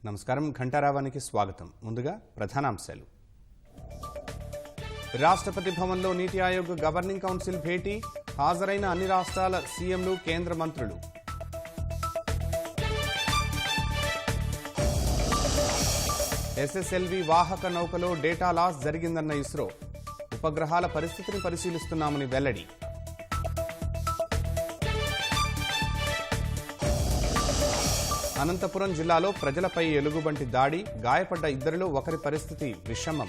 నమస్కారం ఘంటారావానికి స్వాగతం. ముందుగా ప్రధానాంశాలు. రాష్ట్రపతి భవన్లో నీతి ఆయోగ్ గవర్నింగ్ కౌన్సిల్ భేటీ, హాజరైన అన్ని రాష్ట్రాల సీఎంలు, కేంద్ర మంత్రులు. ఎస్ఎస్ఎల్వి వాహక నౌకలో డేటా లాస్ జరిగిందన్న ఇస్రో, ఉపగ్రహాల పరిస్థితిని పరిశీలిస్తున్నామని వెల్లడి. అనంతపురం జిల్లాలో ప్రజలపై ఎలుగుబంటి దాడి, గాయపడ్డ ఇద్దరిలో ఒకరి పరిస్థితి విషమం.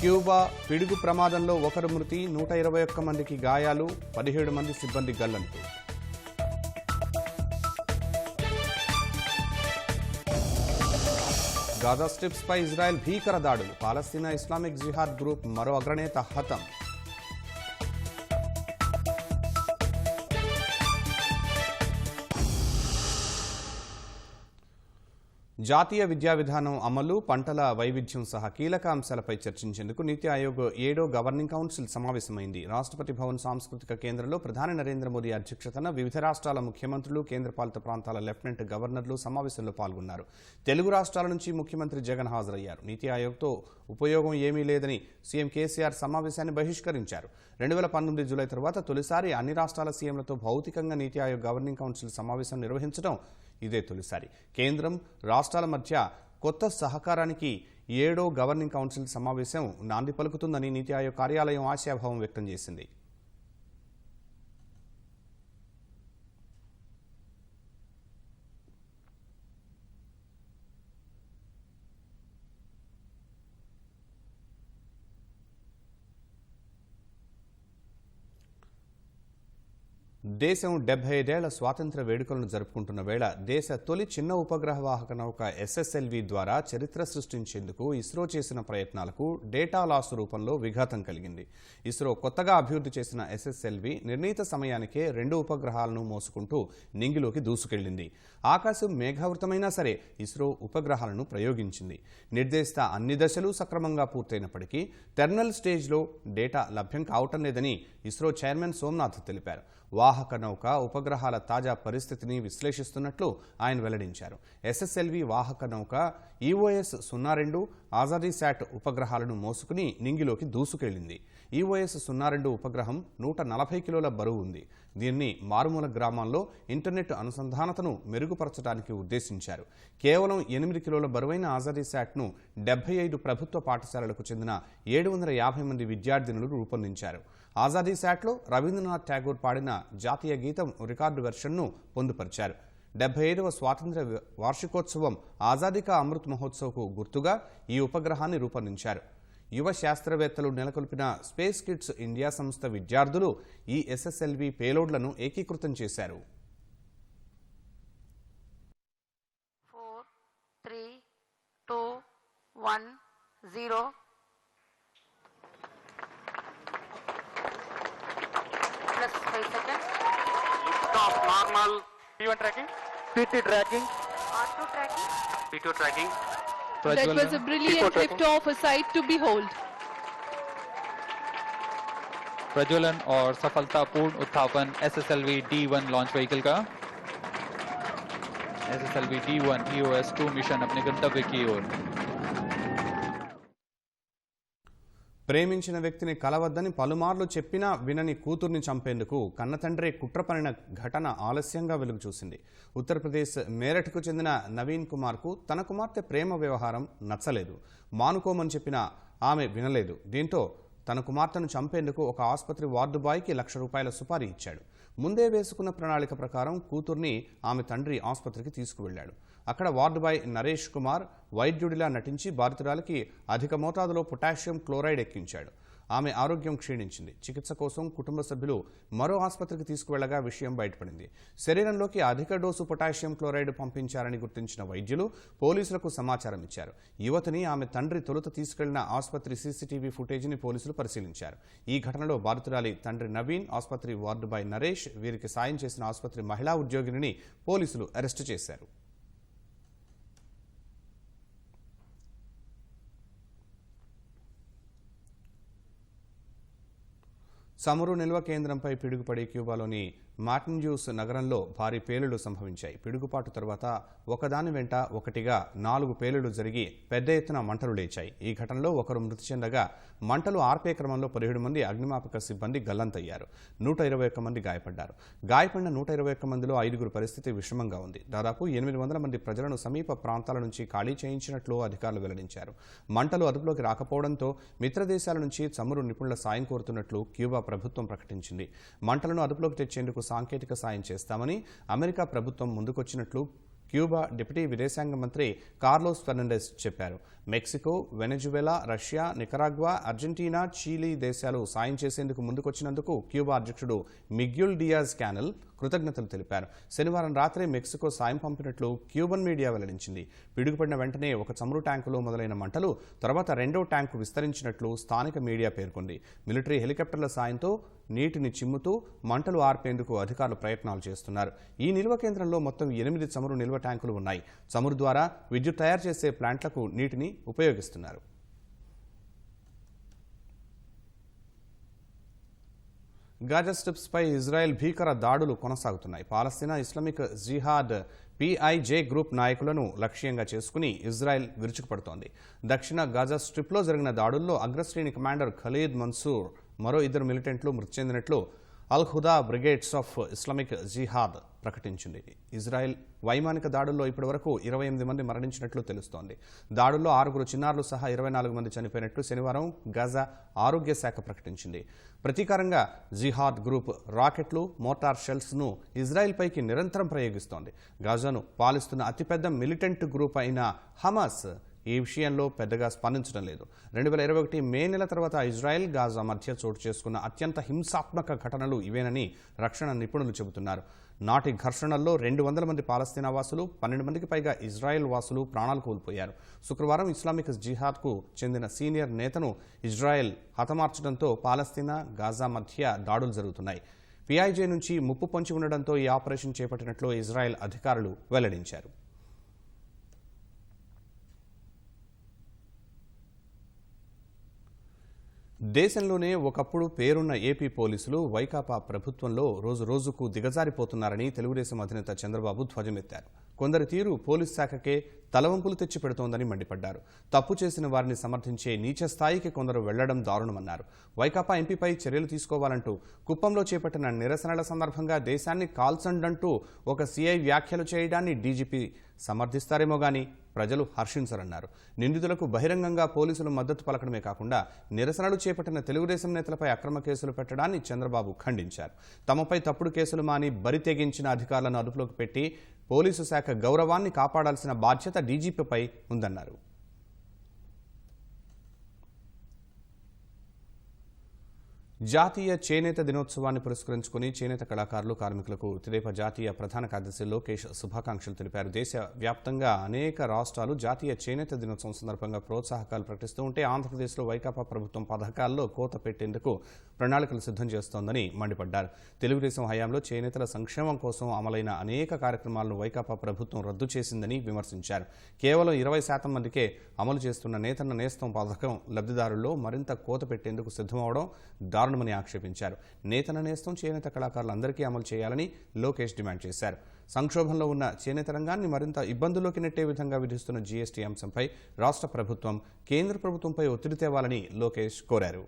క్యూబా పిడుగు ప్రమాదంలో ఒకరు మృతి, 121 మందికి గాయాలు, 17 మంది సిబ్బంది గల్లంతు. గాజా స్ట్రిప్స్ పై ఇజ్రాయెల్ భీకర దాడులు, పాలస్తీనా ఇస్లామిక్ జిహాద్ గ్రూప్ మరో అగ్రనేత హతం. జాతీయ విద్యా విధానం అమలు, పంటల వైవిధ్యం సహా కీలక అంశాలపై చర్చించేందుకు నీతి ఆయోగ్ 7వ గవర్నింగ్ కౌన్సిల్ సమావేశమైంది. రాష్ట్రపతి భవన్ సాంస్కృతిక కేంద్రంలో ప్రధాని నరేంద్ర మోదీ అధ్యక్షతన వివిధ రాష్ట్రాల ముఖ్యమంత్రులు, కేంద్రపాలిత ప్రాంతాల లెఫ్టినెంట్ గవర్నర్లు సమావేశంలో పాల్గొన్నారు. తెలుగు రాష్ట్రాల నుంచి ముఖ్యమంత్రి జగన్ హాజరయ్యారు. నీతి ఆయోగ్తో ఉపయోగం ఏమీ లేదని సీఎం కేసీఆర్ సమావేశాన్ని బహిష్కరించారు. 2019 జూలై తర్వాత తొలిసారి అన్ని రాష్ట్రాల సీఎంలతో భౌతికంగా నీతి ఆయోగ్ గవర్నింగ్ కౌన్సిల్ సమావేశం నిర్వహించడం ఇదే తొలిసారి. కేంద్రం, రాష్ట్రాల మధ్య కొత్త సహకారానికి 7వ గవర్నింగ్ కౌన్సిల్ సమావేశం నాంది పలుకుతుందని నీతి ఆయోగ్ కార్యాలయం ఆశాభావం వ్యక్తం చేసింది. దేశం 75 ఏళ్ల స్వాతంత్ర్య వేడుకలను జరుపుకుంటున్న వేళ దేశ తొలి చిన్న ఉపగ్రహ వాహక నౌక ఎస్ఎస్ఎల్వి ద్వారా చరిత్ర సృష్టించేందుకు ఇస్రో చేసిన ప్రయత్నాలకు డేటా లాస్ రూపంలో విఘాతం కలిగింది. ఇస్రో కొత్తగా అభివృద్ధి చేసిన ఎస్ఎస్ఎల్వి నిర్ణీత సమయానికే 2 ఉపగ్రహాలను మోసుకుంటూ నింగిలోకి దూసుకెళ్లింది. ఆకాశం మేఘావృతమైనా సరే ఇస్రో ఉపగ్రహాలను ప్రయోగించింది. నిర్దేశిత అన్ని దశలు సక్రమంగా పూర్తయినప్పటికీ టెర్మినల్ స్టేజ్లో డేటా లభ్యం కావటం లేదని ఇస్రో చైర్మన్ సోమనాథ్ తెలిపారు. వాహక నౌక ఉపగ్రహాల తాజా పరిస్థితిని విశ్లేషిస్తున్నట్లు ఆయన వెల్లడించారు. ఎస్ఎస్ఎల్వి వాహక నౌక EOS-02 ఆజాదీశాట్ ఉపగ్రహాలను మోసుకుని నింగిలోకి దూసుకెళ్లింది. EOS-02 ఉపగ్రహం 140 కిలోల బరువు ఉంది. దీన్ని మారుమూల గ్రామాల్లో ఇంటర్నెట్ అనుసంధానతను మెరుగుపరచడానికి ఉద్దేశించారు. కేవలం 8 కిలోల బరువైన ఆజాదీశాట్ను 75 ప్రభుత్వ పాఠశాలలకు చెందిన 750 మంది విద్యార్థినులు రూపొందించారు. ఆజాదీశాట్లో రవీంద్రనాథ్ ఠాగూర్ పాడిన జాతీయ గీతం రికార్డు వెర్షన్ను పొందుపరిచారు. 75వ స్వాతంత్ర్య వార్షికోత్సవం ఆజాదీ కా అమృత్ మహోత్సవ్కు గుర్తుగా ఈ ఉపగ్రహాన్ని రూపొందించారు. యువ శాస్త్రవేత్తలు నెలకొల్పిన స్పేస్ కిడ్స్ ఇండియా సంస్థ విద్యార్థులు ఈ ఎస్ఎస్ఎల్వి పేలోడ్లను ఏకీకృతం చేశారు. 4, 3, 2, 1, 0. Plus 5 seconds. Stop. Normal. P1 tracking. PT tracking. R2 tracking. P2 tracking. That was a brilliant lift-off, a sight to behold. प्रज्वलन और सफलतापूर्ण उत्थापन SSLV D1 लॉन्च व्हीकल का। SSLV D1 EOS-2 मिशन अपने गंतव्य की ओर। ప్రేమించిన వ్యక్తిని కలవద్దని పలుమార్లు చెప్పినా వినని కూతుర్ని చంపేందుకు కన్నతండ్రే కుట్ర పన్నిన ఘటన ఆలస్యంగా వెలుగు చూసింది. ఉత్తరప్రదేశ్ మేరఠ్కు చెందిన నవీన్ కుమార్కు తన కుమార్తె ప్రేమ వ్యవహారం నచ్చలేదు. మానుకోమని చెప్పినా ఆమె వినలేదు. దీంతో తన కుమార్తెను చంపేందుకు ఒక ఆసుపత్రి వార్డు బాయ్కి ₹1,00,000 సుపారీ ఇచ్చాడు. ముందే వేసుకున్న ప్రణాళిక ప్రకారం కూతుర్ని ఆమె తండ్రి ఆసుపత్రికి తీసుకువెళ్లాడు. అక్కడ వార్డు బాయ్ నరేష్ కుమార్ వైద్యుడిలా నటించి బాధితురాలికి అధిక మోతాదులో పొటాషియం క్లోరైడ్ ఎక్కించాడు. ఆమె ఆరోగ్యం క్షీణించింది. చికిత్స కోసం కుటుంబ సభ్యులు మరో ఆసుపత్రికి తీసుకువెళ్లగా విషయం బయటపడింది. శరీరంలోకి అధిక డోసు పొటాషియం క్లోరైడ్ పంపించారని గుర్తించిన వైద్యులు పోలీసులకు సమాచారం ఇచ్చారు. యువతిని ఆమె తండ్రి తొలుత తీసుకెళ్లిన ఆసుపత్రి సీసీటీవీ ఫుటేజీని పోలీసులు పరిశీలించారు. ఈ ఘటనలో బాధితురాలి తండ్రి నవీన్, ఆసుపత్రి వార్డు బాయ్ నరేష్, వీరికి సాయం చేసిన ఆసుపత్రి మహిళా ఉద్యోగిని పోలీసులు అరెస్టు చేశారు. చమురు నిల్వ కేంద్రంపై పిడుగుపడి క్యూబాలోని మార్టిన్జ్యూస్ నగరంలో భారీ పేలుళ్లు సంభవించాయి. పిడుగుపాటు తర్వాత ఒకదాని వెంట ఒకటిగా 4 పేలుళ్లు జరిగి పెద్ద ఎత్తున మంటలు లేచాయి. ఈ ఘటనలో ఒకరు మృతి చెందగా మంటలు ఆర్పే క్రమంలో 17 మంది అగ్నిమాపక సిబ్బంది గల్లంతయ్యారు. 121 మంది గాయపడ్డారు. గాయపడిన 121 మందిలో 5గురు పరిస్థితి విషమంగా ఉంది. దాదాపు 800 మంది ప్రజలను సమీప ప్రాంతాల నుంచి ఖాళీ చేయించినట్లు అధికారులు వెల్లడించారు. మంటలు అదుపులోకి రాకపోవడంతో మిత్ర దేశాల నుంచి చమురు నిపుణుల సాయం కోరుతున్నట్లు క్యూబా ప్రభుత్వం ప్రకటించింది. మంటలను అదుపులోకి తెచ్చేందుకు సాంకేతిక సాయం చేస్తామని అమెరికా ప్రభుత్వం ముందుకొచ్చినట్లు క్యూబా డిప్యూటీ విదేశాంగ మంత్రి కార్లోస్ ఫెర్నాండెస్ చెప్పారు. Mexico, Venezuela, Russia, Nicaragua, Argentina, Chile దేశాలు సాయం చేసేందుకు ముందుకొచ్చినందుకు క్యూబా అధ్యక్షుడు మిగ్యూల్ డియాజ్ క్యానెల్ కృతజ్ఞతలు తెలిపారు. శనివారం రాత్రి మెక్సికో సాయం పంపినట్లు క్యూబన్ మీడియా వెల్లడించింది. పిడుగుపడిన వెంటనే ఒక చమురు ట్యాంకులో మొదలైన మంటలు తర్వాత రెండో ట్యాంకు విస్తరించినట్లు స్థానిక మీడియా పేర్కొంది. మిలిటరీ హెలికాప్టర్ల సాయంతో నీటిని చిమ్ముతూ మంటలు ఆర్పేందుకు అధికారులు ప్రయత్నాలు చేస్తున్నారు. ఈ నిల్వ కేంద్రంలో మొత్తం 8 చమురు నిల్వ ట్యాంకులు ఉన్నాయి. చమురు ద్వారా విద్యుత్ తయారు చేసే ప్లాంట్లకు నీటిని ఉపయోగిస్తున్నారు. గాజా స్ట్రిప్స్పై ఇజ్రాయెల్ భీకర దాడులు కొనసాగుతున్నాయి. పాలస్తీనా ఇస్లామిక్ జిహాద్ PIJ గ్రూప్ నాయకులను లక్ష్యంగా చేసుకుని ఇజ్రాయెల్ విరుచుకుపడుతోంది. దక్షిణ గాజా స్ట్రిప్లో జరిగిన దాడుల్లో అగ్రశ్రేణి కమాండర్ ఖలీద్ మన్సూర్, మరో 2 మిలిటెంట్లు మృతి చెందినట్లు అల్ హుదా బ్రిగేడ్స్ ఆఫ్ ఇస్లామిక్ జిహాద్ ప్రకటించింది. ఇజ్రాయెల్ వైమానిక దాడుల్లో ఇప్పటివరకు 28 మంది మరణించినట్లు తెలుస్తోంది. దాడుల్లో 6 చిన్నారులు సహా 24 మంది చనిపోయినట్లు శనివారం గాజా ఆరోగ్య శాఖ ప్రకటించింది. ప్రతీకారంగా జిహాద్ గ్రూప్ రాకెట్లు, మోటార్ షెల్స్ను ఇజ్రాయెల్పైకి నిరంతరం ప్రయోగిస్తోంది. గాజాను పాలిస్తున్న అతిపెద్ద మిలిటెంట్ గ్రూప్ అయిన హమాస్ ఈ విషయంలో పెద్దగా స్పందించడం లేదు. 2021 మే నెల తర్వాత ఇజ్రాయెల్, గాజా మధ్య చోటు చేసుకున్న అత్యంత హింసాత్మక ఘటనలు ఇవేనని రక్షణ నిపుణులు చెబుతున్నారు. నాటి ఘర్షణల్లో 200 మంది పాలస్తీనా వాసులు, 12 మందికి పైగా ఇజ్రాయెల్ వాసులు ప్రాణాలు కోల్పోయారు. శుక్రవారం ఇస్లామిక్ జిహాద్కు చెందిన సీనియర్ నేతను ఇజ్రాయెల్ హతమార్చడంతో పాలస్తీనా, గాజా మధ్య దాడులు జరుగుతున్నాయి. PIJ నుంచి ముప్పు పొంచి ఉండడంతో ఈ ఆపరేషన్ చేపట్టినట్లు ఇజ్రాయెల్ అధికారులు వెల్లడించారు. దేశంలోనే ఒకప్పుడు పేరున్న ఏపీ పోలీసులు వైకాపా ప్రభుత్వంలో రోజుకు దిగజారిపోతున్నారని తెలుగుదేశం అధినేత చంద్రబాబు ధ్వజమెత్తారు. కొందరి తీరు పోలీస్ శాఖకే తలవంపులు తెచ్చిపెడుతోందని మండిపడ్డారు. తప్పు చేసిన వారిని సమర్థించే నీచ స్థాయికి కొందరు వెళ్లడం దారుణమన్నారు. వైకాపా ఎంపీపై చర్యలు తీసుకోవాలంటూ కుప్పంలో చేపట్టిన నిరసనల సందర్భంగా దేశాన్ని కాల్చండంటూ ఒక CI వ్యాఖ్యలు చేయడాన్ని డీజీపీ సమర్థిస్తారేమో గానీ ప్రజలు హర్షించరన్నారు. నిందితులకు బహిరంగంగా పోలీసులు మద్దతు పలకడమే కాకుండా నిరసనలు చేపట్టిన తెలుగుదేశం నేతలపై అక్రమ కేసులు పెట్టడాన్ని చంద్రబాబు ఖండించారు. తమపై తప్పుడు కేసులు మాని బరి తెగించిన అధికారులను అదుపులోకి పెట్టి పోలీసు శాఖ గౌరవాన్ని కాపాడాల్సిన బాధ్యత డీజీపీపై ఉందన్నారు. జాతీయ చేనేత దినోత్సవాన్ని పురస్కరించుకుని చేనేత కళాకారులు, కార్మికులకు తెదేపా జాతీయ ప్రధాన కార్యదర్శి లోకేష్ శుభాకాంక్షలు తెలిపారు. దేశ వ్యాప్తంగా అనేక రాష్ట్రాలు జాతీయ చేనేత దినోత్సవం సందర్భంగా ప్రోత్సాహకాలు ప్రకటిస్తూ ఉంటే ఆంధ్రప్రదేశ్లో వైకాపా ప్రభుత్వం పథకాల్లో కోత పెట్టేందుకు ప్రణాళికలు సిద్ధం చేస్తోందని మండిపడ్డారు. తెలుగుదేశం హయాంలో చేనేతల సంక్షేమం కోసం అమలైన అనేక కార్యక్రమాలను వైకాపా ప్రభుత్వం రద్దు చేసిందని విమర్శించారు. కేవలం 20% మందికే అమలు చేస్తున్న నేతన్న నేస్తం పథకం లబ్ధిదారుల్లో మరింత కోత పెట్టేందుకు సిద్ధమవడం దారుణమని ఆక్షేపించారు. నేతన్న నేస్తం చేనేత కళాకారులందరికీ అమలు చేయాలని లోకేష్ డిమాండ్ చేశారు. సంక్షోభంలో ఉన్న చేనేత రంగాన్ని మరింత ఇబ్బందుల్లోకి నెట్టే విధంగా విధిస్తున్న GST అంశంపై రాష్ట్ర ప్రభుత్వం కేంద్ర ప్రభుత్వంపై ఒత్తిడి తేవాలని లోకేష్ కోరారు.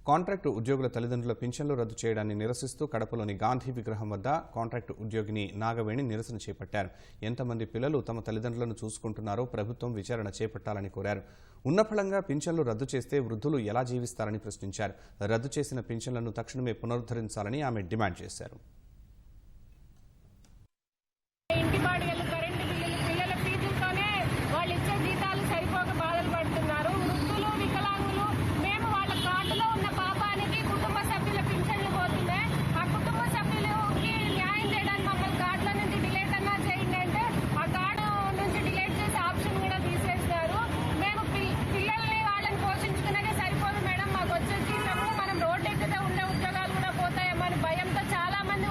కాంట్రాక్టు ఉద్యోగుల తల్లిదండ్రుల పింఛన్లు రద్దు చేయడాన్ని నిరసిస్తూ కడపలోని గాంధీ విగ్రహం వద్ద కాంట్రాక్టు ఉద్యోగిని నాగవేణి నిరసన చేపట్టారు. ఎంతమంది పిల్లలు తమ తల్లిదండ్రులను చూసుకుంటున్నారో ప్రభుత్వం విచారణ చేపట్టాలని కోరారు. ఉన్నఫలంగా పింఛన్లు రద్దు చేస్తే వృద్ధులు ఎలా జీవిస్తారని ప్రశ్నించారు. రద్దు చేసిన పింఛన్లను తక్షణమే పునరుద్ధరించాలని ఆమె డిమాండ్ చేశారు. చాలా మంది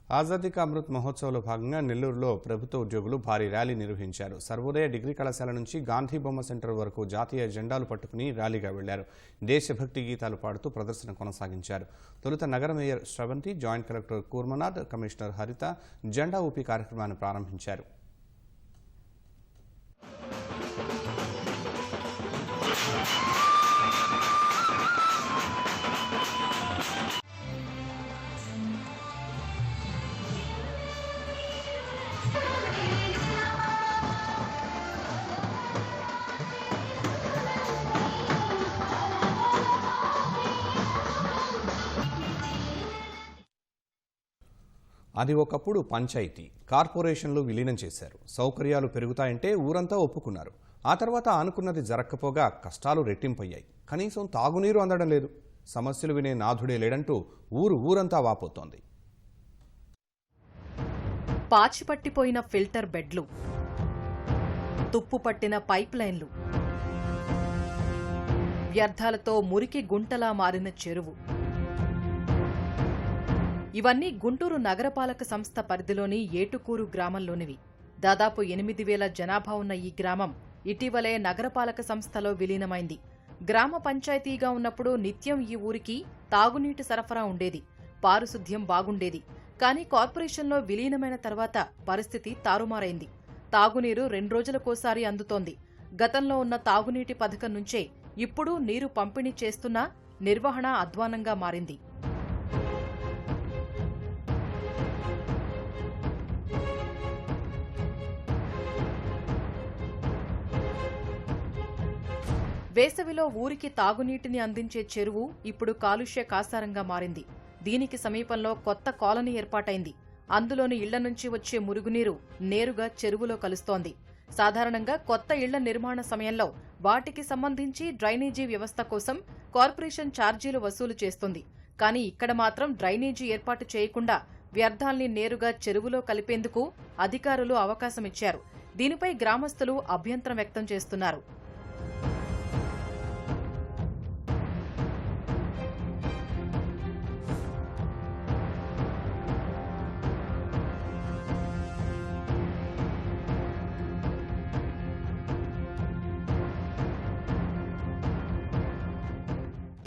ఆజాదీ కా అమృత్ మహోత్సవ్లో భాగంగా నెల్లూరులో ప్రభుత్వ ఉద్యోగులు భారీ ర్యాలీ నిర్వహించారు. సర్వోదయ డిగ్రీ కళాశాల నుంచి గాంధీ బొమ్మ సెంటర్ వరకు జాతీయ జెండాలు పట్టుకుని ర్యాలీగా వెళ్లారు. దేశభక్తి గీతాలు పాడుతూ ప్రదర్శన కొనసాగించారు. తొలుత నగర mayor Sravanthi, joint collector Kurmanath, commissioner హరిత జెండా ఊపి కార్యక్రమాన్ని ప్రారంభించారు. అది ఒకప్పుడు పంచాయతీ, కార్పొరేషన్లు విలీనం చేశారు. సౌకర్యాలు పెరుగుతాయంటే ఊరంతా ఒప్పుకున్నారు. ఆ తర్వాత ఆనుకున్నది జరక్కపోగా కష్టాలు రెట్టింపయ్యాయి. కనీసం తాగునీరు అందడం లేదు. సమస్యలు వినే నాథుడే లేడంటూ ఊరంతా వాపోతోంది. పాచిపట్టిపోయిన ఫిల్టర్ బెడ్లు, తుప్పు పట్టిన పైప్ లైన్లు, వ్యర్థాలతో మురికి గుంటలా మారిన చెరువు, ఇవన్నీ గుంటూరు నగరపాలక సంస్థ పరిధిలోని ఏటుకూరు గ్రామంలోనివి. దాదాపు 8,000 జనాభా ఉన్న ఈ గ్రామం ఇటీవలే నగరపాలక సంస్థలో విలీనమైంది. గ్రామ పంచాయతీగా ఉన్నప్పుడు నిత్యం ఈ ఊరికి తాగునీటి సరఫరా ఉండేది, పారిశుద్ధ్యం బాగుండేది. కానీ కార్పొరేషన్లో విలీనమైన తర్వాత పరిస్థితి తారుమారైంది. తాగునీరు 2 రోజులకోసారి అందుతోంది. గతంలో ఉన్న తాగునీటి పథకం నుంచే ఇప్పుడు నీరు పంపిణీ చేస్తున్నా నిర్వహణ అధ్వానంగా మారింది. వేసవిలో ఊరికి తాగునీటిని అందించే చెరువు ఇప్పుడు కాలుష్య కాసారంగా మారింది. దీనికి సమీపంలో కొత్త కాలనీ ఏర్పాటైంది. అందులోని ఇళ్ల నుంచి వచ్చే మురుగునీరు నేరుగా చెరువులో కలుస్తోంది. సాధారణంగా కొత్త ఇళ్ల నిర్మాణ సమయంలో వాటికి సంబంధించి డ్రైనేజీ వ్యవస్థ కోసం కార్పొరేషన్ ఛార్జీలు వసూలు చేస్తుంది. కానీ ఇక్కడ మాత్రం డ్రైనేజీ ఏర్పాటు చేయకుండా వ్యర్థాల్ని నేరుగా చెరువులో కలిపేందుకు అధికారులు అవకాశమిచ్చారు. దీనిపై గ్రామస్తులు అభ్యంతరం వ్యక్తం చేస్తున్నారు.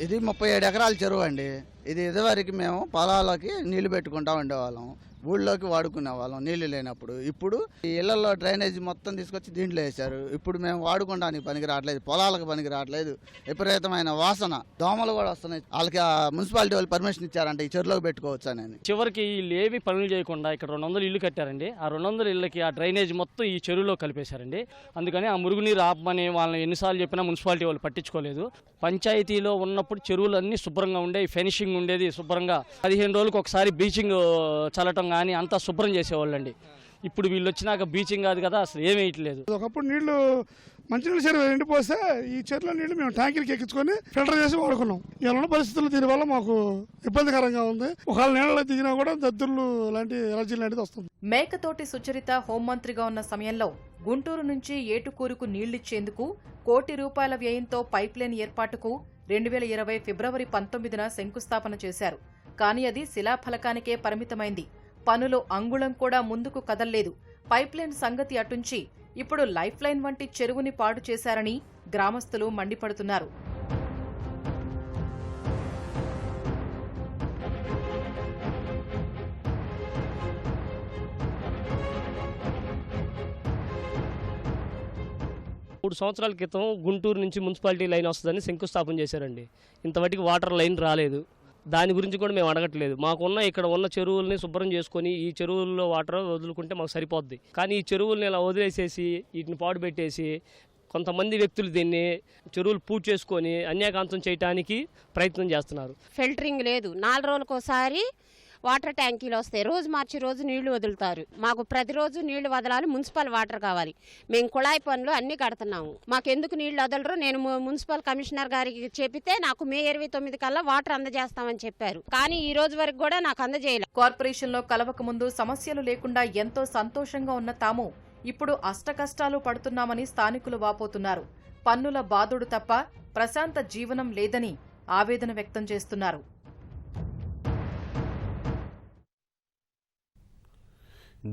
ఇది 37 ఎకరాల చెరువు అండి. ఇది ఇదివరకు మేము పొలాలకి నీళ్లు పెట్టుకుంటా ఉండేవాళ్ళం, ఊళ్ళోకి వాడుకునే వాళ్ళం నీళ్లు లేనప్పుడు. ఇప్పుడు ఈ ఇళ్లలో డ్రైనేజీ మొత్తం తీసుకొచ్చి దీంట్లో వేశారు. ఇప్పుడు మేము వాడుకోవడానికి పనికి రావట్లేదు, పొలాలకు పనికి రావట్లేదు. విపరీతమైన వాసన, దోమలు కూడా వస్తున్నాయి. వాళ్ళకి మున్సిపాలిటీ వాళ్ళు పర్మిషన్ ఇచ్చారంటే ఈ చెరువులోకి పెట్టుకోవచ్చు అని. చివరికి వీళ్ళు ఏమి పనులు చేయకుండా ఇక్కడ 200 ఇల్లు కట్టారండి. ఆ 200 ఇళ్ళకి ఆ డ్రైనేజ్ మొత్తం ఈ చెరువులో కలిపేశారండి. అందుకని ఆ మురుగునీరు ఆపమని వాళ్ళని ఎన్నిసార్లు చెప్పినా మున్సిపాలిటీ వాళ్ళు పట్టించుకోలేదు. పంచాయతీలో ఉన్నప్పుడు చెరువులన్నీ శుభ్రంగా ఉండేవి, ఫినిషింగ్ ఉండేది శుభ్రంగా. 15 రోజులకు ఒకసారి బీచింగ్ చల్లటం కానీ అంతా శుభ్రం చేసేవాళ్ళండి. ఇప్పుడు వీళ్ళు వచ్చినాక బీచింగ్ కాదు కదా, అసలు ఏమీ వేయట్లేదు. ఒకప్పుడు నీళ్లు మంచినీళ్ళ చెరువు ఎండిపోస్తే ఈ చెరువులో నీళ్లు మేము ట్యాంకీలకి ఎక్కించుకొని ఫిల్టర్ చేసి వాడుకున్నాం. ఇలా ఉన్న పరిస్థితులు దీనివల్ల మాకు ఇబ్బందికరంగా ఉంది. ఒకవేళ నీళ్ళలో దిగినా కూడా దద్దుర్లు లాంటి ఎలర్జీ లాంటిది వస్తుంది. మేకతోటి సుచరిత హోంమంత్రిగా ఉన్న సమయంలో గుంటూరు నుంచి ఏటుకూరుకు నీళ్లిచ్చేందుకు ₹1 కోటి వ్యయంతో పైప్లైన్ ఏర్పాటుకు 2020 ఫిబ్రవరి 19న శంకుస్థాపన చేశారు. కానీ అది శిలాఫలకానికే పరిమితమైంది. పనులు అంగుళం కూడా ముందుకు కదల్లేదు. పైప్లైన్ సంగతి అటుంచి ఇప్పుడు లైఫ్ లైన్ వంటి చెరువుని పాడు చేశారని గ్రామస్తులు మండిపడుతున్నారు. మూడు సంవత్సరాల క్రితం గుంటూరు నుంచి మున్సిపాలిటీ లైన్ వస్తుందని శంకుస్థాపన చేశారండి. ఇంతవరకు వాటర్ లైన్ రాలేదు. దాని గురించి కూడా మేము అడగట్లేదు. మాకున్న ఇక్కడ ఉన్న చెరువుల్ని శుభ్రం చేసుకొని ఈ చెరువుల్లో వాటర్ వదులుకుంటే మాకు సరిపోద్ది. కానీ ఈ చెరువుల్ని ఇలా వదిలేసేసి వీటిని పాడు పెట్టేసి కొంతమంది వ్యక్తులు దీన్ని చెరువులు పూర్తి చేసుకొని అన్యాకాంతం చేయడానికి ప్రయత్నం చేస్తున్నారు. ఫిల్టరింగ్ లేదు. 4 రోజులకోసారి వాటర్ ట్యాంకీలు వస్తాయి. రోజు మార్చి రోజు నీళ్లు వదులుతారు. మాకు ప్రతిరోజు నీళ్లు వదలాలి, మున్సిపల్ వాటర్ కావాలి. మేము కుళాయి పనులు అన్ని కడుతున్నాము. మాకెందుకు నీళ్లు వదలరు? నేను మున్సిపల్ కమిషనర్ గారికి చెప్పితే నాకు మే 29 కల్లా వాటర్ అందజేస్తామని చెప్పారు. కానీ ఈ రోజు వరకు కూడా నాకు అందజేయలేదు. కార్పొరేషన్లో కలవక ముందు సమస్యలు లేకుండా ఎంతో సంతోషంగా ఉన్న తాము ఇప్పుడు అష్టకష్టాలు పడుతున్నామని స్థానికులు వాపోతున్నారు. పన్నుల బాదుడు తప్ప ప్రశాంత జీవనం లేదని ఆవేదన వ్యక్తం చేస్తున్నారు.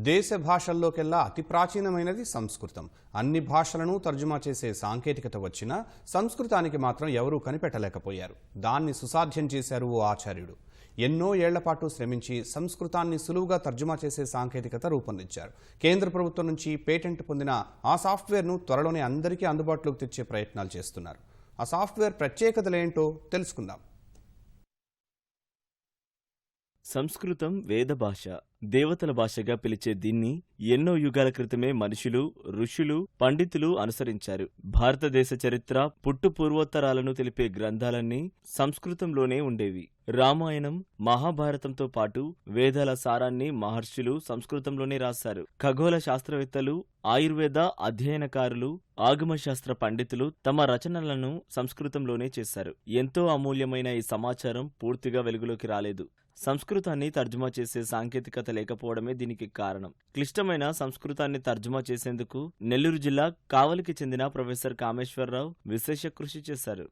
దేశ భాషల్లోకెల్లా అతి ప్రాచీనమైనది సంస్కృతం. అన్ని భాషలను తర్జుమా చేసే సాంకేతికత వచ్చినా సంస్కృతానికి మాత్రం ఎవరూ కనిపెట్టలేకపోయారు. దాన్ని సుసాధ్యం చేశారు ఓ ఆచార్యుడు. ఎన్నో ఏళ్లపాటు శ్రమించి సంస్కృతాన్ని సులువుగా తర్జుమా చేసే సాంకేతికత రూపొందించారు. కేంద్ర ప్రభుత్వం నుంచి పేటెంట్ పొందిన ఆ సాఫ్ట్వేర్ను త్వరలోనే అందరికీ అందుబాటులోకి తెచ్చే ప్రయత్నాలు చేస్తున్నారు. ఆ సాఫ్ట్వేర్ ప్రత్యేకతలేంటో తెలుసుకుందాం. సంస్కృతం వేద భాష, దేవతల భాషగా పిలిచే దీన్ని ఎన్నో యుగాల క్రితమే మనుషులు, ఋషులు, పండితులు అనుసరించారు. భారతదేశ చరిత్ర, పుట్టు పూర్వోత్తరాలను తెలిపే గ్రంథాలన్నీ సంస్కృతంలోనే ఉండేవి. రామాయణం, మహాభారతంతో పాటు వేదాల సారాన్ని మహర్షులు సంస్కృతంలోనే రాశారు. ఖగోళ శాస్త్రవేత్తలు, ఆయుర్వేద అధ్యయనకారులు, ఆగమశాస్త్ర పండితులు తమ రచనలను సంస్కృతంలోనే చేశారు. ఎంతో అమూల్యమైన ఈ సమాచారం పూర్తిగా వెలుగులోకి రాలేదు. సంస్కృతాన్ని తర్జుమా చేసే సాంకేతికత లేకపోవడమే దీనికి కారణం. క్లిష్టమైన సంస్కృతాన్ని తర్జుమా చేసేందుకు నెల్లూరు జిల్లా కావలికి చెందిన ప్రొఫెసర్ కామేశ్వరరావు విశేష కృషి చేశారు.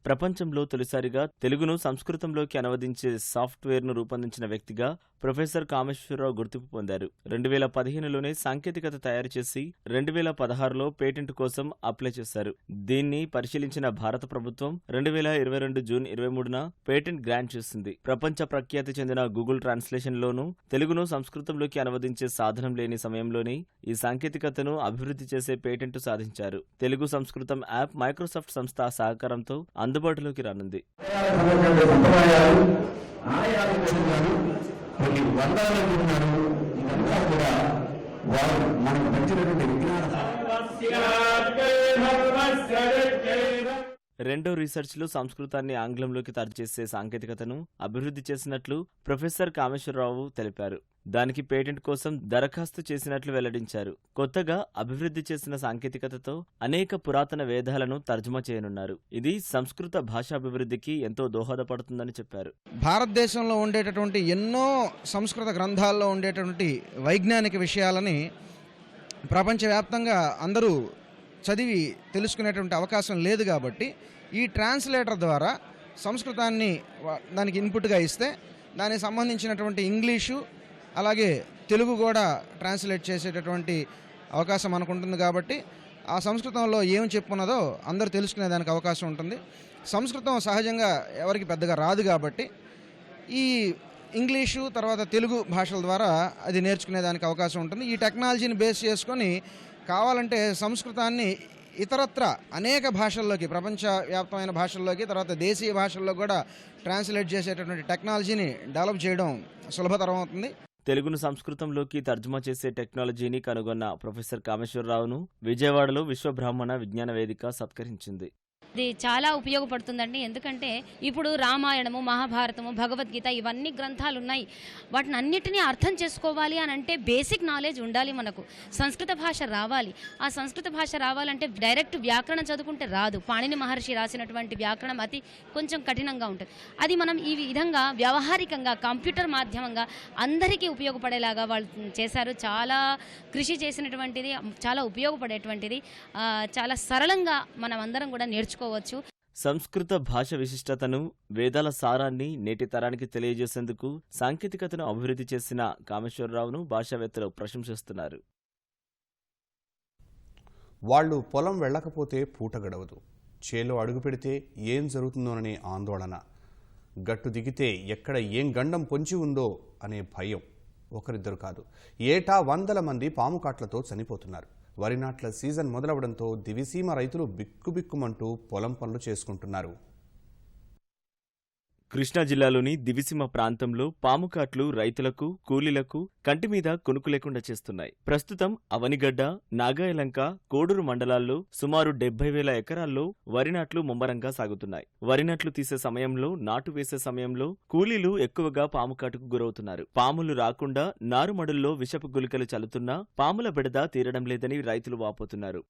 ప్రపంచంలో తొలిసారిగా తెలుగును సంస్కృతంలోకి అనువదించే సాఫ్ట్వేర్ను రూపొందించిన వ్యక్తిగా ప్రొఫెసర్ కామేశ్వరరావు గుర్తింపు పొందారు. 2015లోనే సాంకేతికత తయారు చేసి 2016లో పేటెంట్ కోసం అప్లై చేశారు. దీన్ని పరిశీలించిన భారత ప్రభుత్వం 2022 జూన్ 23న పేటెంట్ గ్రాంట్ చేసింది. ప్రపంచ ప్రఖ్యాతి చెందిన గూగుల్ ట్రాన్స్లేషన్లోనూ తెలుగును సంస్కృతంలోకి అనువదించే సాధనం లేని సమయంలోనే ఈ సాంకేతికతను అభివృద్ధి చేసే పేటెంట్ సాధించారు. తెలుగు సంస్కృతం యాప్ మైక్రోసాఫ్ట్ సంస్థ సహకారంతో అందుబాటులోకి రానుంది. రెండో రీసెర్చ్లో సంస్కృతాన్ని ఆంగ్లంలోకి తర్జుమా చేసే సాంకేతికతను అభివృద్ధి చేసినట్లు ప్రొఫెసర్ కామేశ్వరరావు తెలిపారు. దానికి పేటెంట్ కోసం దరఖాస్తు చేసినట్లు వెల్లడించారు. కొత్తగా అభివృద్ధి చేసిన సాంకేతికతతో అనేక పురాతన వేదాలను తర్జుమా చేయనున్నారు. ఇది సంస్కృత భాషాభివృద్ధికి ఎంతో దోహదపడుతుందని చెప్పారు. భారతదేశంలో ఉండేటటువంటి ఎన్నో సంస్కృత గ్రంథాల్లో ఉండేటటువంటి వైజ్ఞానిక విషయాలని ప్రపంచవ్యాప్తంగా అందరూ చదివి తెలుసుకునేటువంటి అవకాశం లేదు కాబట్టి ఈ ట్రాన్స్లేటర్ ద్వారా సంస్కృతాన్ని దానికి ఇన్పుట్గా ఇస్తే దానికి సంబంధించినటువంటి ఇంగ్లీషు అలాగే తెలుగు కూడా ట్రాన్స్లేట్ చేసేటటువంటి అవకాశం మనకు ఉంటుంది. కాబట్టి ఆ సంస్కృతంలో ఏం చెప్పున్నదో అందరూ తెలుసుకునే దానికి అవకాశం ఉంటుంది. సంస్కృతం సహజంగా ఎవరికి పెద్దగా రాదు కాబట్టి ఈ ఇంగ్లీషు తర్వాత తెలుగు భాషల ద్వారా అది నేర్చుకునే దానికి అవకాశం ఉంటుంది. ఈ టెక్నాలజీని బేస్ చేసుకొని కావాలంటే సంస్కృతాన్ని ఇతరత్ర అనేక భాషల్లోకి, ప్రపంచవ్యాప్తమైన భాషల్లోకి, తర్వాత దేశీయ భాషల్లో కూడా ట్రాన్స్లేట్ చేసేటటువంటి టెక్నాలజీని డెవలప్ చేయడం సులభతరం అవుతుంది. తెలుగును సంస్కృతంలోకి తర్జుమా చేసే టెక్నాలజీని కనుగొన్న ప్రొఫెసర్ కామేశ్వరరావును విజయవాడలో విశ్వబ్రాహ్మణ విజ్ఞాన వేదిక సత్కరించింది. ఇది చాలా ఉపయోగపడుతుందండి. ఎందుకంటే ఇప్పుడు రామాయణము, మహాభారతము, భగవద్గీత ఇవన్నీ గ్రంథాలు ఉన్నాయి. వాటిని అన్నిటినీ అర్థం చేసుకోవాలి అని అంటే బేసిక్ నాలెడ్జ్ ఉండాలి. మనకు సంస్కృత భాష రావాలి. ఆ సంస్కృత భాష రావాలంటే డైరెక్ట్ వ్యాకరణం చదువుకుంటే రాదు. పాణిని మహర్షి రాసినటువంటి వ్యాకరణం అతి కొంచెం కఠినంగా ఉంటుంది. అది మనం ఈ విధంగా వ్యవహారికంగా కంప్యూటర్ మాధ్యమంగా అందరికీ ఉపయోగపడేలాగా వాళ్ళు చేశారు. చాలా కృషి చేసినటువంటిది, చాలా ఉపయోగపడేటువంటిది, చాలా సరళంగా మనం అందరం కూడా నేర్చుకోవచ్చు. సంస్కృత భాష విశిష్టతను, వేదాల సారాన్ని నేటి తరానికి తెలియజేసేందుకు సాంకేతికతను అభివృద్ధి చేసిన కామేశ్వరరావును భాషావేత్తలు ప్రశంసిస్తున్నారు. వాళ్లు పొలం వెళ్ళకపోతే పూట గడవదు, చేలో అడుగు పెడితే ఏం జరుగుతుందోననే ఆందోళన, గట్టు దిగితే ఎక్కడ ఏం గండం పొంచి ఉందో అనే భయం. ఒకరిద్దరు కాదు, ఏటా 100 మంది పాము కాట్లతో చనిపోతున్నారు. వరి నాట్ల సీజన్ మొదలవడంతో దివిసీమ రైతులు బిక్కుబిక్కుమంటూ పొలం పనులు చేసుకుంటున్నారు. కృష్ణా జిల్లాలోని దివిసీమ ప్రాంతంలో పాముకాట్లు రైతులకు, కూలీలకు కంటి మీద కొనుక్కు లేకుండా చేస్తున్నాయి. ప్రస్తుతం అవనిగడ్డ, నాగాయలంక, కోడూరు మండలాల్లో సుమారు 70,000 ఎకరాల్లో వరి నాట్లు ముమ్మరంగా సాగుతున్నాయి. వరి నాట్లు తీసే సమయంలో, నాటు వేసే సమయంలో కూలీలు ఎక్కువగా పాముకాటుకు గురవుతున్నారు. పాములు రాకుండా నారుమడుల్లో విషపు గుళికలు చల్లుతున్నా పాముల బెడద తీరడం లేదని రైతులు వాపోతున్నారు.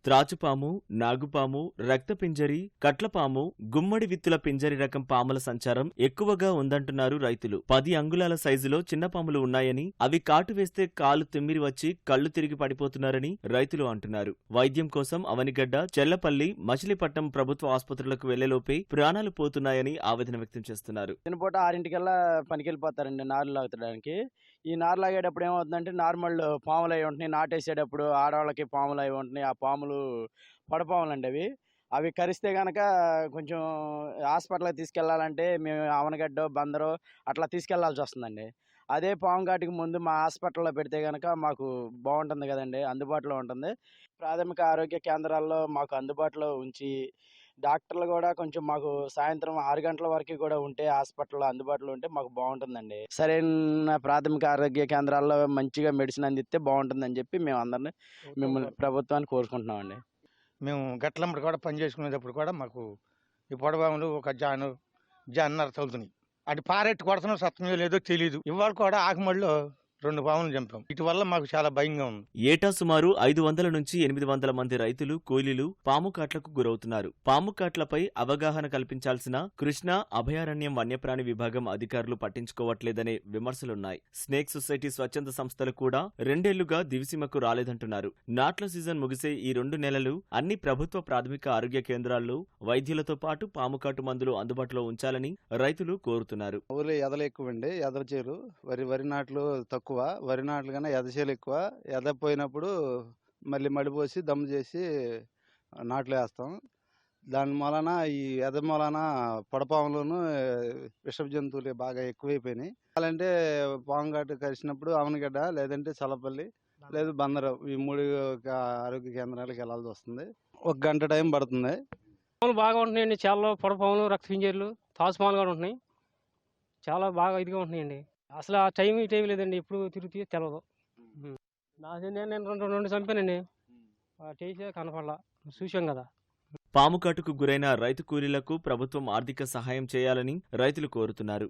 త్రాచుపాము, నాగుపాము, రక్తపింజరి, కట్లపాము, గుమ్మడి విత్తుల పింజరి రకం పాముల సంచారం ఎక్కువగా ఉందంటున్నారు రైతులు. 10 అంగుళాల సైజులో చిన్న పాములు ఉన్నాయని, అవి కాటు వేస్తే కాలు తిమ్మిరి వచ్చి కళ్లు తిరిగి పడిపోతున్నారని రైతులు అంటున్నారు. వైద్యం కోసం అవనిగడ్డ, చెల్లపల్లి, మచిలీపట్నం ప్రభుత్వ ఆసుపత్రులకు వెళ్లేలోపే ప్రాణాలు పోతున్నాయని ఆవేదన వ్యక్తం చేస్తున్నారు. పూట 6ంటికల్లా పనికి వెళ్ళిపోతారండి నారు లాగడానికి. ఈ నారు లాగేటప్పుడు ఏమవుతుందంటే నార్మల్ పాములు అవి ఉంటున్నాయి, నాటేసేటప్పుడు ఆడవాళ్ళకి పాములు అవి ఉంటున్నాయి. ఆ పాములు పడపాములు అండి. అవి కరిస్తే కనుక కొంచెం హాస్పిటల్కి తీసుకెళ్లాలంటే మేము అవనగడ్డ, బందరో అట్లా తీసుకెళ్లాల్సి వస్తుందండి. అదే పాము ఘాటికి ముందు మా హాస్పిటల్లో పెడితే కనుక మాకు బాగుంటుంది కదండి, అందుబాటులో ఉంటుంది. ప్రాథమిక ఆరోగ్య కేంద్రాల్లో మాకు అందుబాటులో ఉంచి డాక్టర్లు కూడా కొంచెం మాకు సాయంత్రం 6 గంటల వరకు కూడా ఉంటే హాస్పిటల్లో అందుబాటులో ఉంటే మాకు బాగుంటుందండి. సరైన ప్రాథమిక ఆరోగ్య కేంద్రాల్లో మంచిగా మెడిసిన్ అందిస్తే బాగుంటుందని చెప్పి మేము అందరినీ మిమ్మల్ని ప్రభుత్వాన్ని కోరుకుంటున్నామండి. మేము గట్లమ్మడి కూడా పని చేసుకునేటప్పుడు కూడా మాకు ఈ పొడవాములు ఒక జాన్నర తగులుతున్నాయి. అటు పారెట్టు కొడుతున్నాం, సత్యమే లేదో తెలియదు. ఇవాళ కూడా ఆకుమడిలో 2 పాములు చంపాం. ఇటు వల్ల మాకు చాలా భయంగా ఉంది. ఏటా సుమారు 500 నుంచి 800 మంది రైతులు, కూలీలు పాము కాట్లకు గురవుతున్నారు. పాము కాట్లపై అవగాహన కల్పించాల్సిన కృష్ణా అభయారణ్యం వన్యప్రాణి విభాగం అధికారులు పట్టించుకోవట్లేదనే విమర్శలున్నాయి. స్నేక్ సొసైటీ స్వచ్ఛంద సంస్థలు కూడా 2 ఏళ్లుగా దివిసీమకు రాలేదంటున్నారు. నాట్ల సీజన్ ముగిసే ఈ 2 నెలలు అన్ని ప్రభుత్వ ప్రాథమిక ఆరోగ్య కేంద్రాల్లో వైద్యులతో పాటు పాము కాటు మందులు అందుబాటులో ఉంచాలని రైతులు కోరుతున్నారు. ఊర్లో ఎదలు ఎక్కువండి, ఎదల చేరు, వరి నాట్లు తక్కువ, వరి నాట్లు కన్నా ఎదచేలు ఎక్కువ. ఎద పోయినప్పుడు మళ్ళీ మడిపోసి దమ్ము చేసి నాట్లు వేస్తాం. దాని మూలన ఈ ఎద మూలన పొడపాములను విషపు జంతువులు బాగా ఎక్కువైపోయినాయి. అలాంటే పాము ఘాటు కలిసినప్పుడు అవనగడ్డ, లేదంటే చల్లపల్లి, లేదు బందరు, ఈ 3 ఆరోగ్య కేంద్రాలకు వెళ్లాల్సి వస్తుంది. 1 గంట టైం పడుతుంది. పాములు బాగా ఉంటున్నాయండి. చాలా పొడపాములు, రక్తపింజర్లు, తాసుపాములు కూడా ఉంటున్నాయి. చాలా బాగా ఇదిగా ఉంటున్నాయండి. అసలు ఆ టైం లేదండి, ఎప్పుడు తిరుగుతూ తెలవదు. నేను 2 చంపానండి, చేసే కనపడలా, చూసాం కదా. పాము కాటుకు గురైన రైతు కూలీలకు ప్రభుత్వం ఆర్థిక సహాయం చేయాలని రైతులు కోరుతున్నారు.